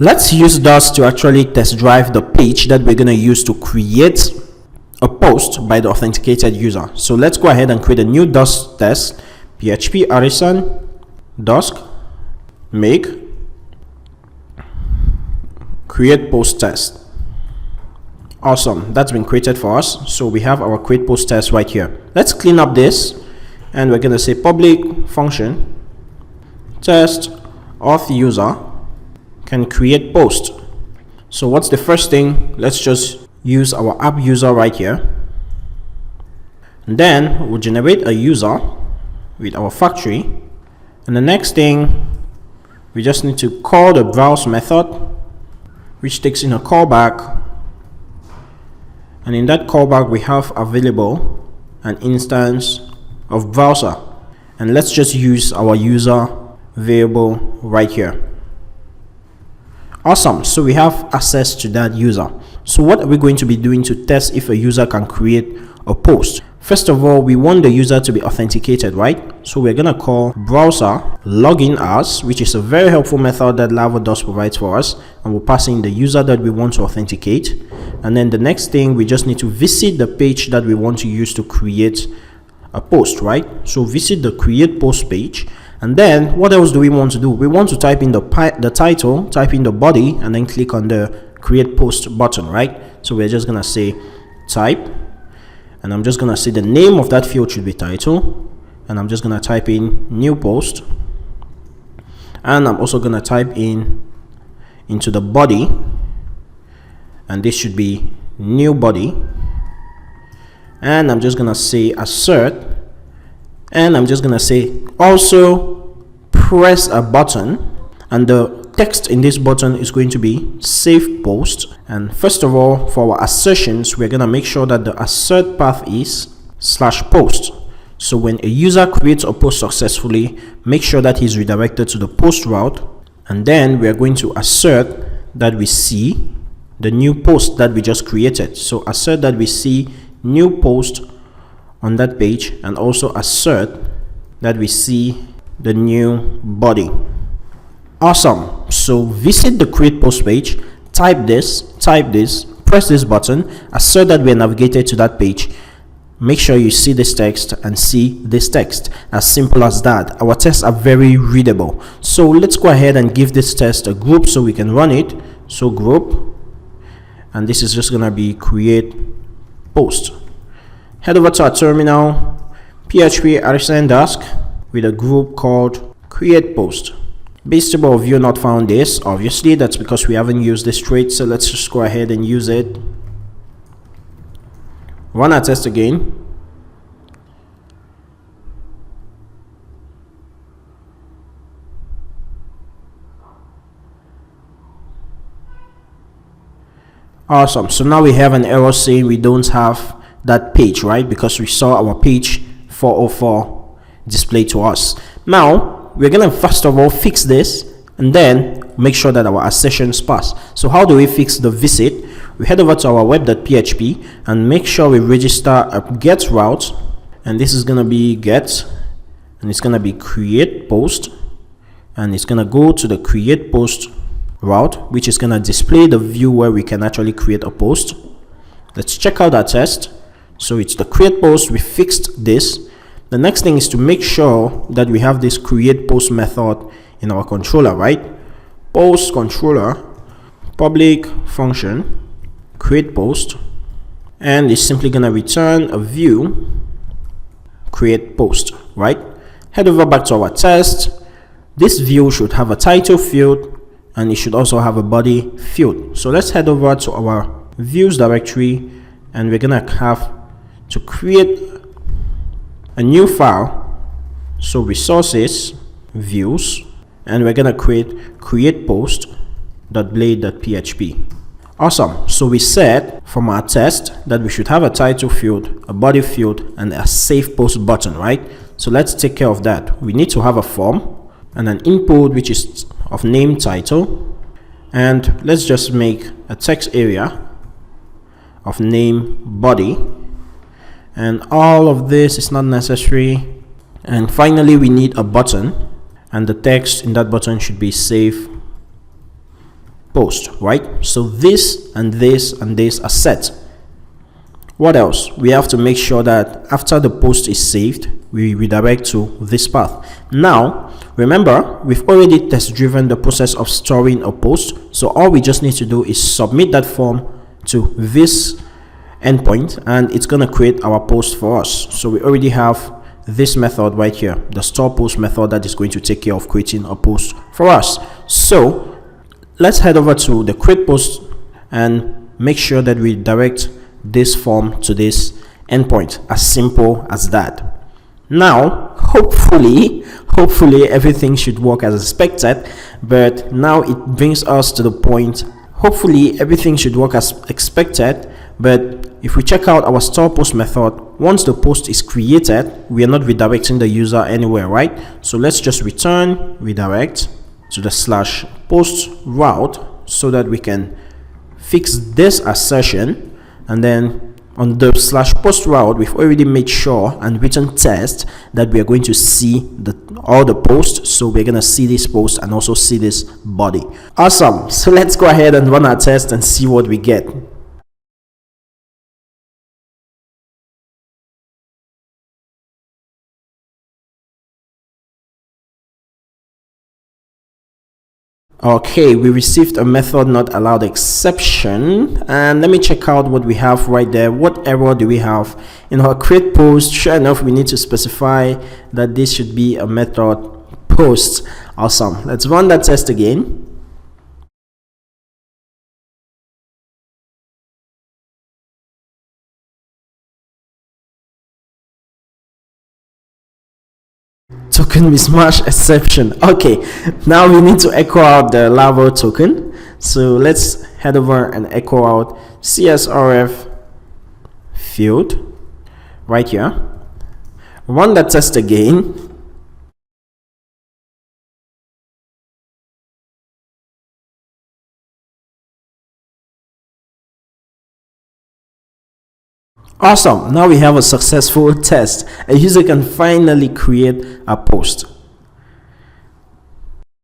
Let's use dusk to actually test drive the page that we're going to use to create a post by the authenticated user. So let's go ahead and create a new dusk test. PHP artisan dusk make create post test. Awesome, that's been created for us. So we have our create post test right here. Let's clean up this, and we're going to say public function test auth user can create post. So what's the first thing? Let's just use our app user right here, and then we'll generate a user with our factory, and the next thing we just need to call the browse method, which takes in a callback, and in that callback we have available an instance of browser, and let's just use our user variable right here. Awesome, so we have access to that user. So what are we going to be doing to test if a user can create a post? First of all, we want the user to be authenticated, right? So we're gonna call browser login as, which is a very helpful method that Laravel does provides for us, and we'll pass in the user that we want to authenticate. And then the next thing, we just need to visit the page that we want to use to create a post, right? So visit the create post page. And then what else do we want to do? We want to type in the title, type in the body, and then click on the create post button, right? So we're just gonna say type, and I'm just gonna say the name of that field should be title, and I'm just gonna type in new post, and I'm also gonna type in into the body, and this should be new body, and I'm just gonna say assert, and I'm just gonna say also press a button, and the text in this button is going to be save post. And first of all, for our assertions, we're gonna make sure that the assert path is /post. So when a user creates a post successfully, make sure that he's redirected to the post route, and then we are going to assert that we see the new post that we just created. So assert that we see new post on that page, and also assert that we see the new body. Awesome. So visit the create post page, type this, press this button, assert that we are navigated to that page. Make sure you see this text and see this text. As simple as that. Our tests are very readable. So let's go ahead and give this test a group so we can run it. So group, and this is just gonna be create post. Head over to our terminal, PHP artisan dusk with a group called create post. Based of you not found this, obviously that's because we haven't used this trait, so let's just go ahead and use it. Run our test again. Awesome, so now we have an error saying we don't have that page, right? Because we saw our page 404 displayed to us. Now we're gonna first of all fix this, and then make sure that our assertions pass. So how do we fix the visit? We head over to our web.php and make sure we register a get route, and this is gonna be get, and it's gonna be create post, and it's gonna go to the create post route, which is gonna display the view where we can actually create a post. Let's check out our test. So it's the create post. We fixed this. The next thing is to make sure that we have this create post method in our controller, right? Post controller public function create post, and it's simply gonna return a view create post, right? Head over back to our test. This view should have a title field, and it should also have a body field. So let's head over to our views directory, and we're gonna have to create a new file. So resources views, and we're gonna create post.blade.php. Awesome. So we said from our test that we should have a title field, a body field, and a save post button, right? So let's take care of that. We need to have a form and an input which is of name title, and let's just make a text area of name body, and all of this is not necessary. And finally we need a button, and the text in that button should be save post, right? So this and this and this are set. What else? We have to make sure that after the post is saved, we redirect to this path. Now, remember, we've already test driven the process of storing a post. So all we just need to do is submit that form to this endpoint, and it's going to create our post for us. So we already have this method right here, the store post method, that is going to take care of creating a post for us. So let's head over to the create post and make sure that we direct this form to this endpoint. As simple as that. Now hopefully everything should work as expected, but now it brings us to the point, hopefully everything should work as expected, but if we check out our store post method, once the post is created, we are not redirecting the user anywhere, right? So let's just return redirect to the slash post route so that we can fix this assertion. And then on the slash post route, we've already made sure and written test that we are going to see all the posts. So we're going to see this post and also see this body. Awesome. So let's go ahead and run our test and see what we get. Okay, we received a method not allowed exception, and let me check out what we have right there. What error do we have in our create post? Sure enough, we need to specify that this should be a method post. Awesome. Let's run that test again. Token mismatch exception. Okay, now we need to echo out the Laravel token. So let's head over and echo out CSRF field right here. Run that test again. Awesome. Now we have a successful test. A user can finally create a post.